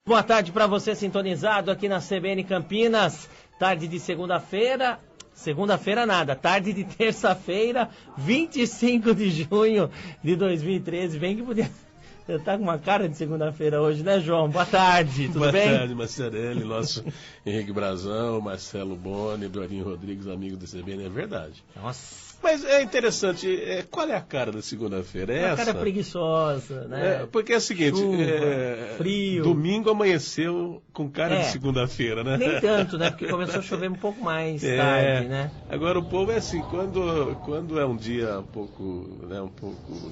Boa tarde para você sintonizado aqui na CBN Campinas. Tarde de segunda-feira. Segunda-feira nada, tarde de terça-feira, 25 de junho de 2013. Bem que podia... Você tá com uma cara de segunda-feira hoje, né, João? Boa tarde, tudo bem? Boa tarde, Marcelo, nosso Henrique Brazão, Marcelo Boni, Eduardinho Rodrigues, amigo da CBN, é verdade. Nossa. Mas é interessante, qual é a cara da segunda-feira? É essa? A cara preguiçosa, né? Porque é o seguinte, chuva, frio. Domingo amanheceu com cara de segunda-feira, né? Nem tanto, né? Porque começou a chover um pouco mais tarde, né? Agora o povo é assim, quando é um dia um pouco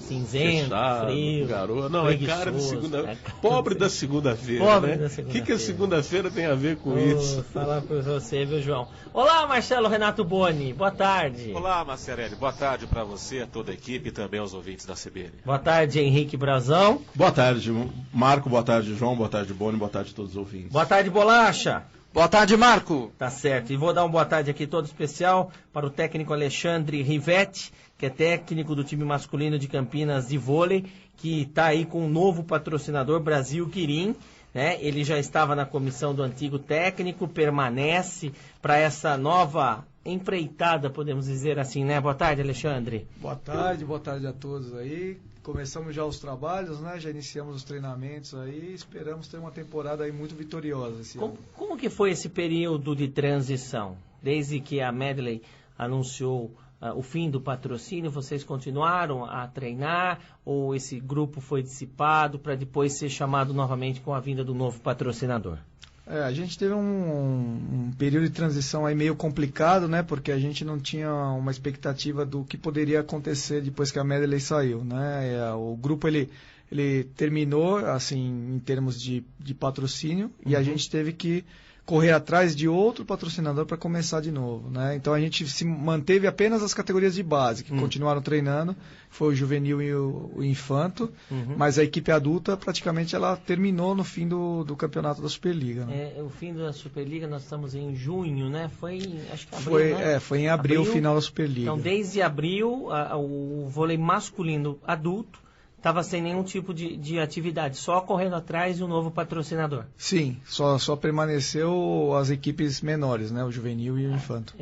cinzento, fechado, frio, garoto, não, é cara de segunda-feira. Pobre da segunda-feira, Pobre né? da segunda-feira. O que a segunda-feira tem a ver com isso? Vou falar com você, viu, João? Olá, Marcelo Renato Boni, boa tarde. Olá, Marcelo, boa tarde para você, a toda a equipe e também aos ouvintes da CBN. Boa tarde, Henrique Brazão. Boa tarde, Marco, boa tarde, João, boa tarde, Boni, boa tarde a todos os ouvintes. Boa tarde, Bolacha. Boa tarde, Marco. Tá certo, e vou dar uma boa tarde aqui todo especial para o técnico Alexandre Rivetti, que é técnico do time masculino de Campinas de vôlei, que está aí com um novo patrocinador, Brasil Quirim, né? Ele já estava na comissão do antigo técnico, permanece para essa nova empreitada, podemos dizer assim, né? Boa tarde, Alexandre. Boa tarde a todos aí. Começamos já os trabalhos, né? Já iniciamos os treinamentos aí. Esperamos ter uma temporada aí muito vitoriosa esse ano. Como que foi esse período de transição? Desde que a Medley anunciou o fim do patrocínio, vocês continuaram a treinar ou esse grupo foi dissipado para depois ser chamado novamente com a vinda do novo patrocinador? A gente teve um período de transição aí meio complicado, né? Porque a gente não tinha uma expectativa do que poderia acontecer depois que a Medley saiu, né? O grupo ele terminou assim em termos de patrocínio e a gente teve que correr atrás de outro patrocinador para começar de novo, né? Então a gente se manteve apenas as categorias de base, que continuaram treinando, foi o juvenil e o infanto, mas a equipe adulta praticamente ela terminou no fim do campeonato da Superliga, né? O fim da Superliga nós estamos em junho, né? Acho que abril, né? Foi em abril o final da Superliga. Então desde abril o vôlei masculino adulto estava sem nenhum tipo de atividade, só correndo atrás de um novo patrocinador. Sim, só permaneceu as equipes menores, né? O juvenil e o infanto.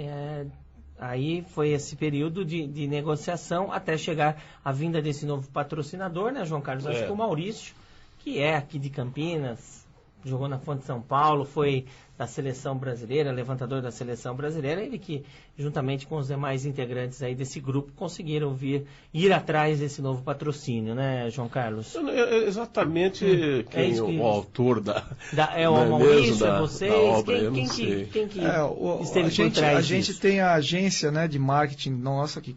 Aí foi esse período de negociação até chegar a vinda desse novo patrocinador, né, João Carlos? Acho que o Maurício, que é aqui de Campinas, jogou na Fonte de São Paulo, foi da seleção brasileira, levantador da seleção brasileira, ele que, juntamente com os demais integrantes aí desse grupo, conseguiram ir atrás desse novo patrocínio, né, João Carlos? Exatamente quem o autor o Maurício, vocês, obra, quem que esteve por trás A gente tem a agência, né, de marketing nossa, que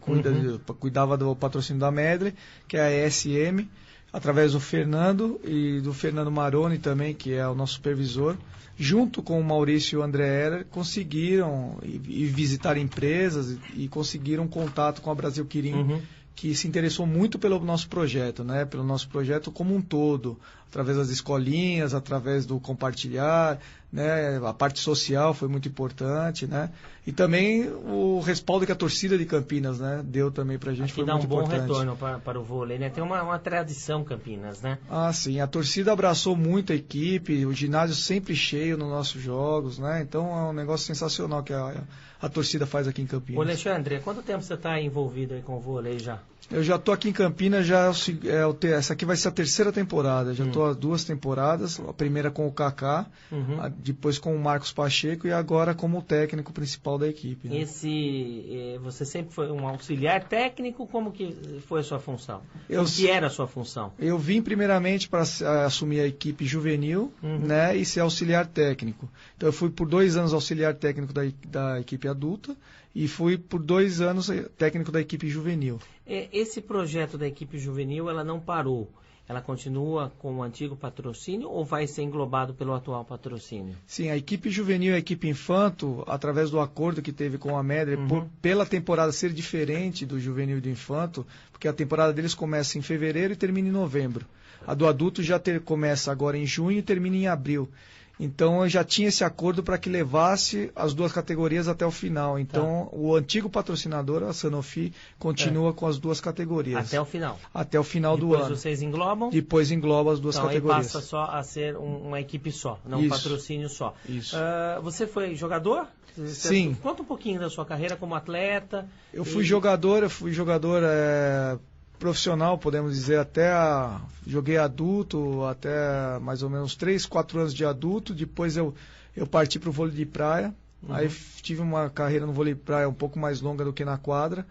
cuidava do patrocínio da Medley, que é a ESM, através do Fernando e do Fernando Maroni também, que é o nosso supervisor, junto com o Maurício e o André Heller, conseguiram ir visitar empresas e conseguiram contato com a Brasil Quirim, que se interessou muito pelo nosso projeto, né? Pelo nosso projeto como um todo, através das escolinhas, através do compartilhar, né? A parte social foi muito importante, né? E também o respaldo que a torcida de Campinas, né, deu também pra gente, foi muito importante. Dá um bom retorno para o vôlei, né? Tem uma tradição Campinas, né? Ah, sim. A torcida abraçou muito a equipe, o ginásio sempre cheio nos nossos jogos, né? Então é um negócio sensacional que a torcida faz aqui em Campinas. Ô Alexandre, há quanto tempo você está envolvido aí com o vôlei já? Eu já estou aqui em Campinas, essa aqui vai ser a terceira temporada. Já estou há 2 temporadas, a primeira com o Kaká, depois com o Marcos Pacheco e agora como técnico principal da equipe. Né? Você sempre foi um auxiliar técnico? Como que foi a sua função? O que era a sua função? Eu vim primeiramente para assumir a equipe juvenil, né, e ser auxiliar técnico. Então eu fui por 2 anos auxiliar técnico da equipe adulta e fui por 2 anos técnico da equipe juvenil. Esse projeto da equipe juvenil, ela não parou? Ela continua com o antigo patrocínio ou vai ser englobado pelo atual patrocínio? Sim, a equipe juvenil e a equipe infanto, através do acordo que teve com a Medley, pela temporada ser diferente do juvenil e do infanto, porque a temporada deles começa em fevereiro e termina em novembro. A do adulto já começa agora em junho e termina em abril. Então eu já tinha esse acordo para que levasse as 2 categorias até o final. Então o antigo patrocinador, a Sanofi, continua com as 2 categorias. Até o final. Até o final do ano. Depois vocês englobam? Depois engloba as 2 então, categorias. Aí passa só a ser uma equipe só, não um Isso. patrocínio só. Isso. Você foi jogador? Sim. Conta um pouquinho da sua carreira como atleta. Eu fui jogador profissional, podemos dizer, joguei adulto, até mais ou menos 3, 4 anos de adulto. Depois eu parti para o vôlei de praia. Aí tive uma carreira no vôlei de praia um pouco mais longa do que na quadra.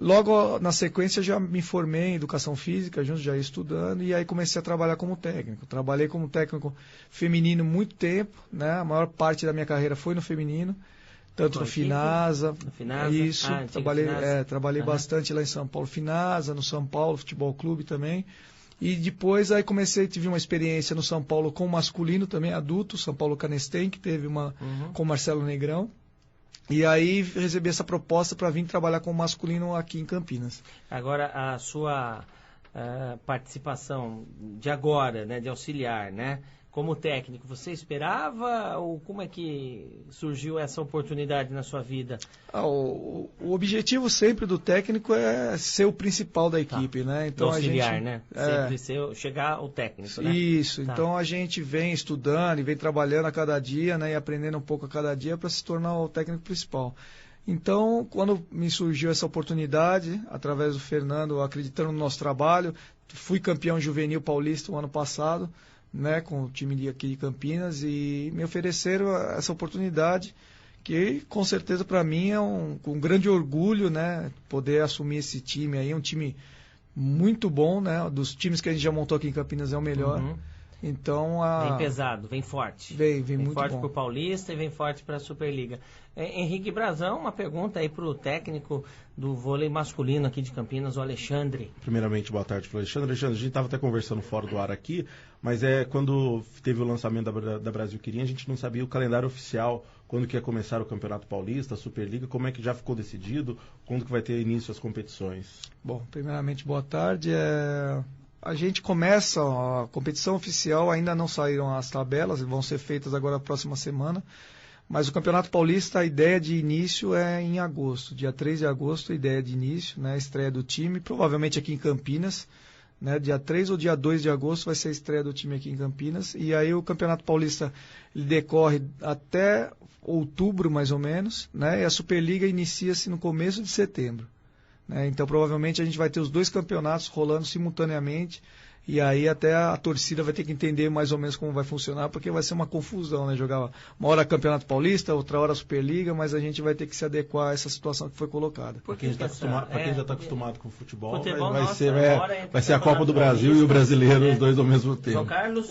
Logo na sequência já me formei em educação física, já ia estudando, e aí comecei a trabalhar como técnico. Trabalhei como técnico feminino muito tempo, né? A maior parte da minha carreira foi no feminino. Tanto no Finasa, isso, trabalhei bastante lá em São Paulo, Finasa, no São Paulo Futebol Clube também. E depois aí tive uma experiência no São Paulo com o masculino também, adulto, São Paulo Canestem, que teve uma com o Marcelo Negrão. E aí recebi essa proposta para vir trabalhar com o masculino aqui em Campinas. Agora, a sua participação de agora, né, de auxiliar, né? Como técnico, você esperava ou como é que surgiu essa oportunidade na sua vida? O objetivo sempre do técnico é ser o principal da equipe, né? Então do auxiliar, a gente, né? Sempre chegar ao técnico, né? Isso, então a gente vem estudando e vem trabalhando a cada dia, né? E aprendendo um pouco a cada dia para se tornar o técnico principal. Então, quando me surgiu essa oportunidade, através do Fernando, acreditando no nosso trabalho, fui campeão juvenil paulista o ano passado, né, com o time aqui de Campinas, e me ofereceram essa oportunidade que com certeza para mim é um grande orgulho, né, poder assumir esse time aí, um time muito bom, né, dos times que a gente já montou aqui em Campinas é o melhor. Então vem pesado, vem forte. Vem muito forte bom. para o Paulista e vem forte para a Superliga. Henrique Brazão, uma pergunta aí para o técnico do vôlei masculino aqui de Campinas, o Alexandre. Primeiramente, boa tarde para o Alexandre. Alexandre, a gente estava até conversando fora do ar aqui, mas quando teve o lançamento da Brasil Quirim, a gente não sabia o calendário oficial, quando que ia começar o Campeonato Paulista, a Superliga, como é que já ficou decidido, quando que vai ter início as competições? Bom, primeiramente, boa tarde. A gente começa, a competição oficial, ainda não saíram as tabelas, vão ser feitas agora na próxima semana, mas o Campeonato Paulista, a ideia de início é em agosto, dia 3 de agosto, a ideia de início, né, a estreia do time, provavelmente aqui em Campinas, né, dia 3 ou dia 2 de agosto vai ser a estreia do time aqui em Campinas, e aí o Campeonato Paulista ele decorre até outubro, mais ou menos, né, e a Superliga inicia-se no começo de setembro. Então, provavelmente, a gente vai ter os 2 campeonatos rolando simultaneamente, e aí até a torcida vai ter que entender mais ou menos como vai funcionar, porque vai ser uma confusão, né? Jogar uma hora Campeonato Paulista, outra hora Superliga, mas a gente vai ter que se adequar a essa situação que foi colocada. Para quem já está acostumado com o futebol, vai ser a Copa do Brasil e o brasileiro, os dois ao mesmo tempo. João Carlos?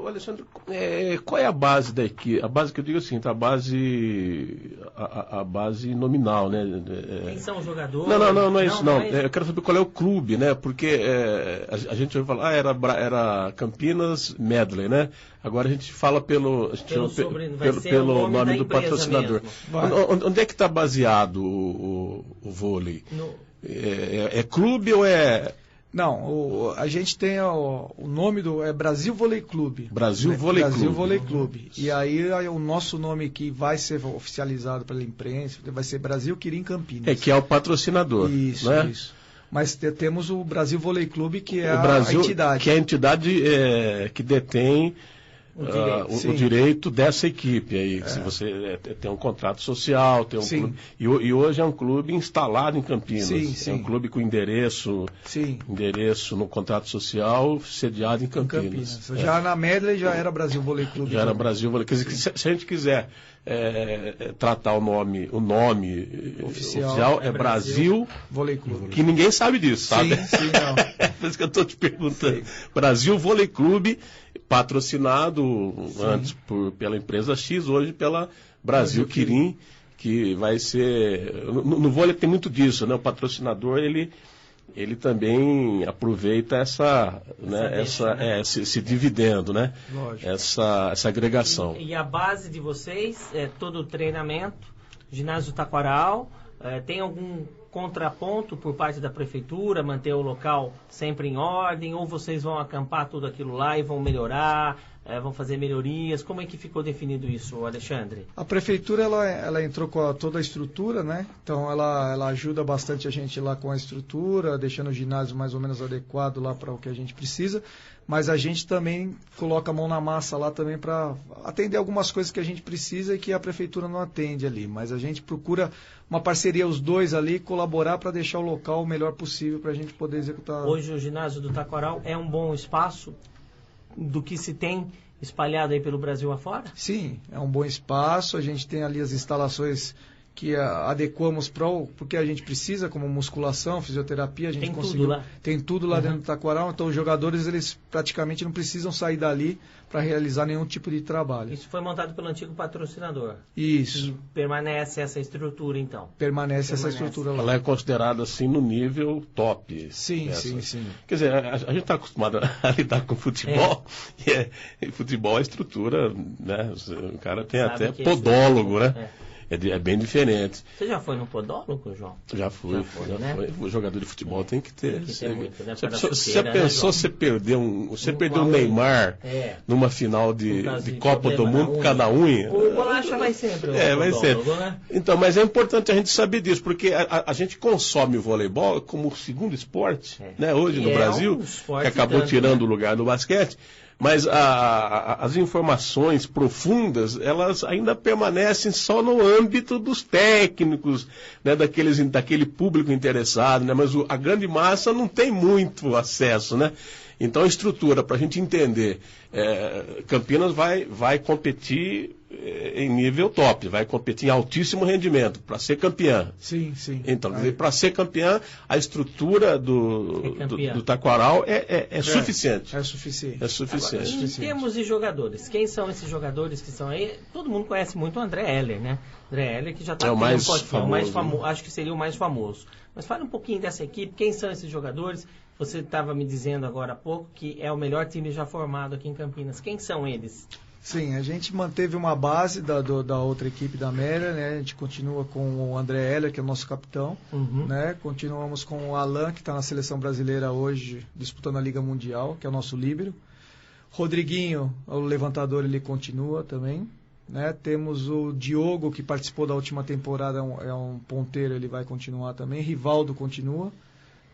Alexandre, qual é a base da equipe? A base que eu digo assim, a base nominal, né? Quem são os jogadores? Não é isso, não. Eu quero saber qual é o clube, né? Porque a gente vai falar, era Campinas Medley, né? Agora a gente fala pelo nome do patrocinador. Onde é que está baseado o vôlei? É clube ou é... Não, a gente tem o nome é Brasil Vôlei Clube. Brasil Vôlei Clube. E aí o nosso nome que vai ser oficializado pela imprensa vai ser Brasil Quirim Campinas. Que é o patrocinador. Isso, né? Isso. Mas temos o Brasil Vôlei Clube, que é a entidade. Que é a entidade que detém o direito dessa equipe aí. Se você tem um contrato social, tem um clube, e hoje é um clube instalado em Campinas. É um clube com endereço no contrato social, sediado em Campinas. Já na Medley já era Brasil Vôlei Clube. Já era Brasil Vôlei Clube. Se a gente quiser tratar o nome oficial é Brasil Vôlei Clube. Que ninguém sabe disso, sabe? Sim, não. É por isso que eu estou te perguntando. Brasil Vôlei Clube, patrocinado antes pela empresa X, hoje pela Brasil Quirim, que vai ser... No vôlei tem muito disso, né? O patrocinador, ele também aproveita esse dividendo, né? Essa agregação. E a base de vocês é todo o treinamento, ginásio Taquaral, tem algum contraponto por parte da prefeitura, manter o local sempre em ordem, ou vocês vão acampar tudo aquilo lá e vão melhorar, vão fazer melhorias? Como é que ficou definido isso, Alexandre? A prefeitura ela entrou com toda a estrutura, né? Então ela ajuda bastante a gente lá com a estrutura, deixando o ginásio mais ou menos adequado lá para o que a gente precisa. Mas a gente também coloca a mão na massa lá também para atender algumas coisas que a gente precisa e que a prefeitura não atende ali. Mas a gente procura uma parceria, os dois ali, colaborar para deixar o local o melhor possível para a gente poder executar. Hoje o ginásio do Taquaral é um bom espaço do que se tem espalhado aí pelo Brasil afora? Sim, é um bom espaço. A gente tem ali as instalações que adequamos para o que a gente precisa, como musculação, fisioterapia. A gente tem tudo lá dentro do Taquaral. Então os jogadores, eles praticamente não precisam sair dali para realizar nenhum tipo de trabalho. Isso foi montado pelo antigo patrocinador? Isso. E permanece essa estrutura, então? Permanece essa estrutura lá. Ela é considerada, assim, no nível top. Sim, sim. Quer dizer, a gente está acostumado a lidar com futebol, e futebol é estrutura, né? O cara tem até podólogo, né? É bem diferente. Você já foi no podólogo, João? Já fui, né? O jogador de futebol tem que ter. Muito, né? Você pensou você perdeu o Neymar numa final de Copa do Mundo por causa da unha? O bolacha vai sempre. Vai sempre. Né? Então, mas é importante a gente saber disso, porque a gente consome o voleibol como o segundo esporte, né? Hoje no Brasil, que acabou tirando o lugar do basquete. Mas as informações profundas, elas ainda permanecem só no âmbito dos técnicos, né, daquele público interessado, né, mas a grande massa não tem muito acesso, né? Então a estrutura, para a gente entender, Campinas vai competir em nível top, vai competir em altíssimo rendimento para ser campeã. Sim. Então, para ser campeã, a estrutura do Taquaral é suficiente. É suficiente. Agora, em termos de jogadores, quem são esses jogadores que estão aí? Todo mundo conhece muito o André Heller, né? André Heller, que já está o mais famoso. Acho que seria o mais famoso. Mas fala um pouquinho dessa equipe, quem são esses jogadores? Você estava me dizendo agora há pouco que é o melhor time já formado aqui em Campinas. Quem são eles? Sim, a gente manteve uma base da outra equipe da Amélia, né? A gente continua com o André Heller, que é o nosso capitão, né? Continuamos com o Alan, que está na seleção brasileira hoje, disputando a Liga Mundial, que é o nosso líbero. Rodriguinho, o levantador, ele continua também, né? Temos o Diogo, que participou da última temporada, é um ponteiro, ele vai continuar também. Rivaldo continua.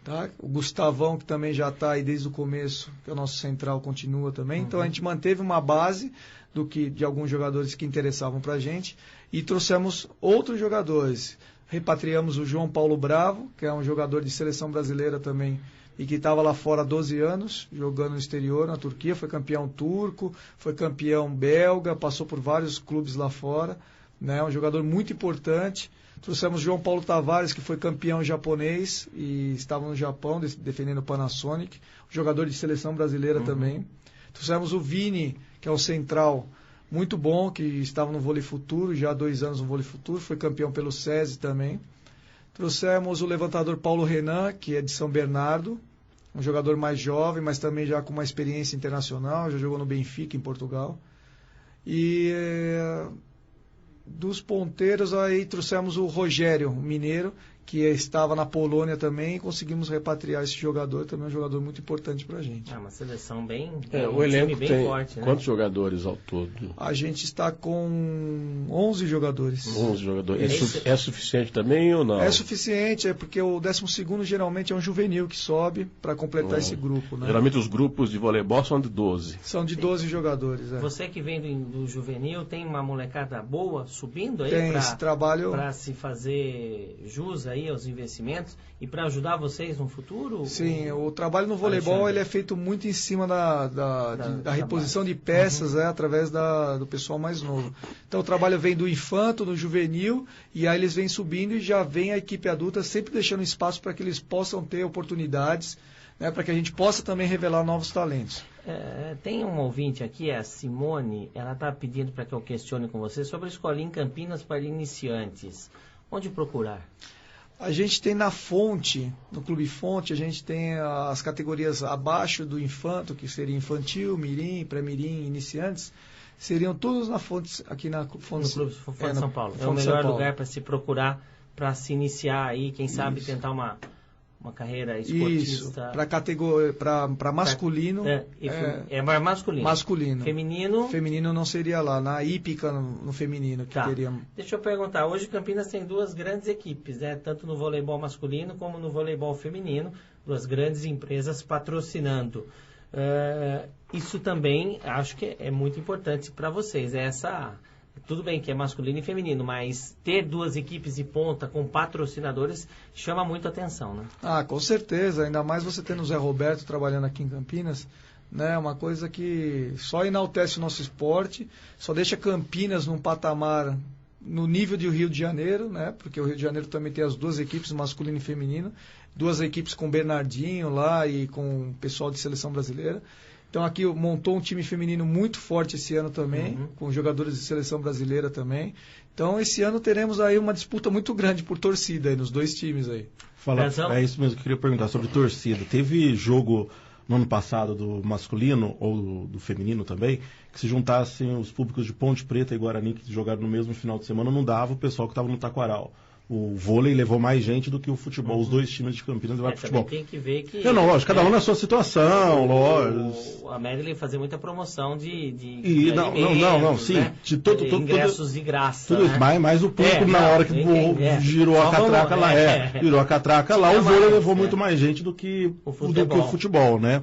Tá? O Gustavão, que também já está aí desde o começo, que é o nosso central, continua também. Então a gente manteve uma base de alguns jogadores que interessavam para a gente e trouxemos outros jogadores. Repatriamos o João Paulo Bravo, que é um jogador de seleção brasileira também e que estava lá fora há 12 anos, jogando no exterior, na Turquia, foi campeão turco, foi campeão belga, passou por vários clubes lá fora, né? Um jogador muito importante. Trouxemos João Paulo Tavares, que foi campeão japonês e estava no Japão defendendo o Panasonic, jogador de seleção brasileira também. Trouxemos o Vini, que é o central, muito bom, que estava no Vôlei Futuro, já há 2 anos no Vôlei Futuro, foi campeão pelo SESI também. Trouxemos o levantador Paulo Renan, que é de São Bernardo, um jogador mais jovem, mas também já com uma experiência internacional, já jogou no Benfica, em Portugal. E dos ponteiros, aí trouxemos o Rogério, um mineiro, que estava na Polônia também, e conseguimos repatriar esse jogador, também é um jogador muito importante pra gente. Uma seleção bem, o elenco bem tem forte, né? Quantos jogadores ao todo? A gente está com 11 jogadores. 11 jogadores. É suficiente também ou não? É suficiente, porque o 12º geralmente é um juvenil que sobe para completar esse grupo, né? Geralmente os grupos de voleibol são de 12. São de 12 jogadores, Você que vem do juvenil, tem uma molecada boa subindo aí? Tem esse trabalho para se fazer jus aí aos investimentos e para ajudar vocês no futuro? Sim, o trabalho no voleibol ele é feito muito em cima da reposição de peças, através do pessoal mais novo. Então o trabalho vem do infanto, do juvenil, e aí eles vêm subindo e já vem a equipe adulta sempre deixando espaço para que eles possam ter oportunidades, né, para que a gente possa também revelar novos talentos. Tem um ouvinte aqui, a Simone, ela está pedindo para que eu questione com você sobre a escolinha em Campinas para iniciantes. Onde procurar? A gente tem na Fonte, no Clube Fonte, a gente tem as categorias abaixo do infanto, que seria infantil, mirim, pré-mirim, iniciantes, seriam todos na Fonte, aqui na Fonte, no Clube Fonte de São Paulo. É o melhor lugar para se procurar, para se iniciar aí, quem sabe tentar uma uma carreira esportista. Isso, para categoria, para masculino. Masculino. Masculino. Feminino. Feminino não seria lá, na hípica no feminino que teria. Deixa eu perguntar, hoje Campinas tem 2 grandes equipes, né? Tanto no voleibol masculino como no voleibol feminino, 2 grandes empresas patrocinando. Isso também acho que é muito importante para vocês. Tudo bem que é masculino e feminino, mas ter 2 equipes de ponta com patrocinadores chama muito atenção, né? Com certeza. Ainda mais você tendo o Zé Roberto trabalhando aqui em Campinas, né? Uma coisa que só enaltece o nosso esporte, só deixa Campinas num patamar no nível do Rio de Janeiro, né? Porque o Rio de Janeiro também tem as 2 equipes, masculino e feminino, 2 equipes com Bernardinho lá e com o pessoal de seleção brasileira. Então aqui montou um time feminino muito forte esse ano também, com jogadores de seleção brasileira também. Então esse ano teremos aí uma disputa muito grande por torcida aí nos 2 times aí. É isso mesmo que eu queria perguntar sobre torcida. Teve jogo no ano passado do masculino ou do feminino também, que se juntassem os públicos de Ponte Preta e Guarani que jogaram no mesmo final de semana, não dava o pessoal que estava no Taquaral. O vôlei levou mais gente do que o futebol. Os 2 times de Campinas levaram futebol. Tem que ver que... lógico, cada um na sua situação, lógico. A Medley fazer muita promoção de sim. Né? Ingressos de graça. Tudo isso, mas o público na hora que girou a catraca lá, virou a catraca lá, o vôlei levou muito mais gente do que o futebol, né?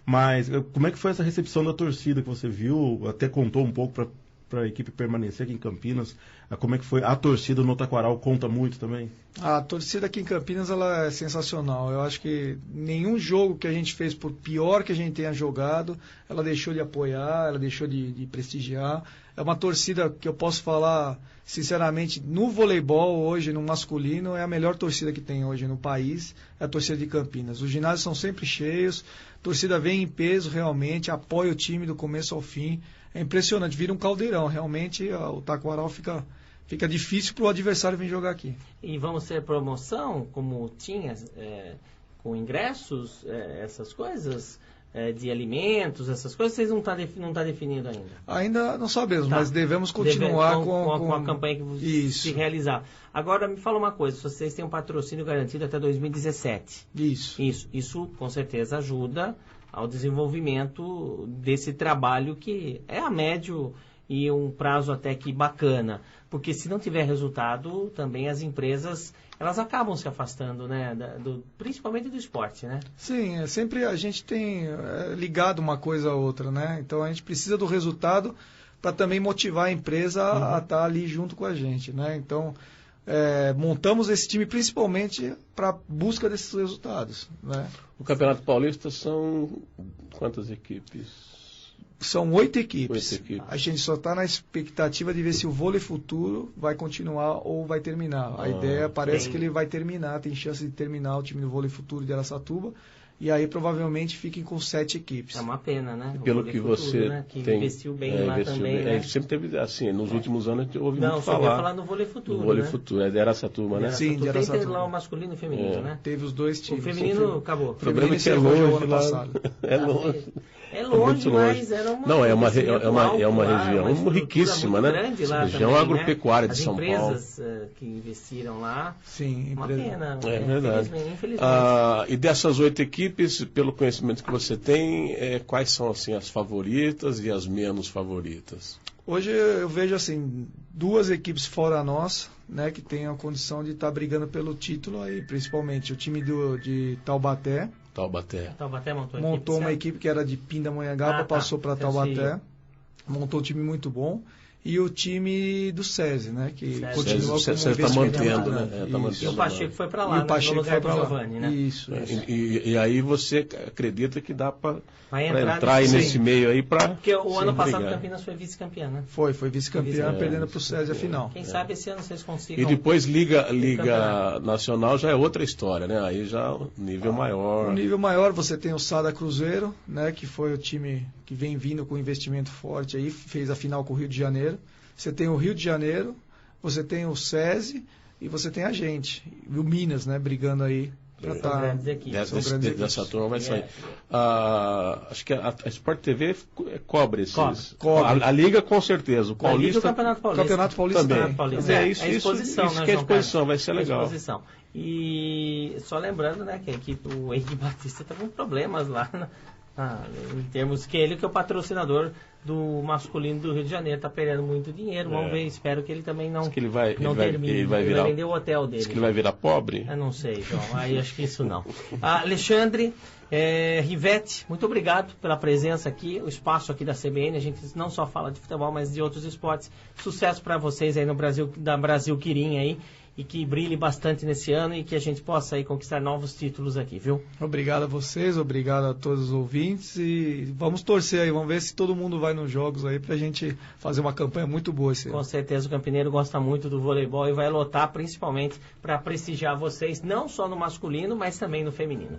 Mas como é que foi essa recepção da torcida que você viu? Até contou um pouco para a equipe permanecer aqui em Campinas. Como é que foi? A torcida no Taquaral conta muito também? A torcida aqui em Campinas ela é sensacional. Eu acho que nenhum jogo que a gente fez, por pior que a gente tenha jogado, ela deixou de apoiar, ela deixou de prestigiar. É uma torcida que eu posso falar, sinceramente, no voleibol hoje, no masculino, é a melhor torcida que tem hoje no país, é a torcida de Campinas. Os ginásios são sempre cheios, a torcida vem em peso realmente, apoia o time do começo ao fim. É impressionante, vira um caldeirão. Realmente o Taquaral fica difícil para o adversário vir jogar aqui. E vamos ter promoção, como tinha, com ingressos, essas coisas, de alimentos, essas coisas, vocês não tá definido ainda? Ainda não sabemos, mas devemos continuar com a campanha que se realizar. Agora, me fala uma coisa, vocês têm um patrocínio garantido até 2017. Isso com certeza ajuda ao desenvolvimento desse trabalho que é a médio e um prazo até que bacana, porque se não tiver resultado, também as empresas elas acabam se afastando, né, principalmente do esporte, né? Sim, sempre a gente tem ligado uma coisa a outra, né? Então a gente precisa do resultado para também motivar a empresa a estar ali junto com a gente, né? Então montamos esse time principalmente para busca desses resultados, né? O Campeonato Paulista são quantas equipes? São 8 equipes. A gente só está na expectativa de ver se o Vôlei Futuro vai continuar ou vai terminar. A ideia parece que ele vai terminar, tem chance de terminar o time do Vôlei Futuro de Araçatuba. E aí provavelmente fiquem com 7 equipes. É uma pena, né? Pelo que Futuro, você né? Que tem, investiu bem lá também. Né? Sempre teve, assim, nos últimos anos a gente ouve muito falar. Não, só falar no Vôlei Futuro. No Vôlei Futuro, é de Araçatuba, né? Sim, de Araçatuba. Teve lá o masculino e o feminino, né? Teve os 2 times. O feminino acabou. O problema é que é longe lá. É longe. É longe, mas era uma... Não, é uma região riquíssima, né? Região agropecuária de São Paulo. As empresas que investiram lá. Sim, uma pena. É verdade. Infelizmente. E dessas 8 equipes, pelo conhecimento que você tem, quais são assim as favoritas e as menos favoritas? Hoje eu vejo assim 2 equipes fora nós, né, que tem a condição de estar brigando pelo título aí, principalmente o time de Taubaté. Taubaté montou uma equipe que era de Pindamonhangaba, passou para Taubaté, montou um time muito bom. E o time do SESI, né? Que continua com o tá mantendo, né? E o Pacheco foi para lá, o Pacheco no lugar foi do Giovanni, né? Isso. E aí você acredita que dá para entrar aí nesse meio aí para... Porque o ano passado Campinas foi vice-campeã, né? Foi vice-campeã, perdendo para o SESI a final. Quem sabe esse ano vocês consigam... E depois Liga Nacional já é outra história, né? Aí já nível maior. No nível maior você tem o Sada Cruzeiro, né? Que foi o time que vem vindo com investimento forte aí, fez a final com o Rio de Janeiro. Você tem o Rio de Janeiro, você tem o SESI e você tem a gente, e o Minas, né, brigando aí São grandes equipes. Dessa turma vai sair. Acho que a Sport TV cobre esses. Cobre. A Liga, com certeza. O Paulista. Campeonato Paulista. Campeonato Paulista também. Isso, exposição, isso né, que é João exposição, Carlos? vai ser legal. Exposição. E só lembrando, né, que a equipe, o Henrique Batista está com problemas lá, em termos que ele que é o patrocinador do masculino do Rio de Janeiro, está perdendo muito dinheiro. Vamos ver, espero que ele também não termine. Ele vai vender o hotel dele. Diz que ele vai virar pobre? Eu não sei, João. Aí acho que isso não. Alexandre, Rivete, muito obrigado pela presença aqui, o espaço aqui da CBN. A gente não só fala de futebol, mas de outros esportes. Sucesso para vocês aí no Brasil, da Brasil Quirim aí. E que brilhe bastante nesse ano e que a gente possa aí conquistar novos títulos aqui, viu? Obrigado a vocês, obrigado a todos os ouvintes e vamos torcer aí, vamos ver se todo mundo vai nos jogos aí pra gente fazer uma campanha muito boa esse ano. Com certeza o Campineiro gosta muito do voleibol e vai lotar principalmente para prestigiar vocês, não só no masculino, mas também no feminino.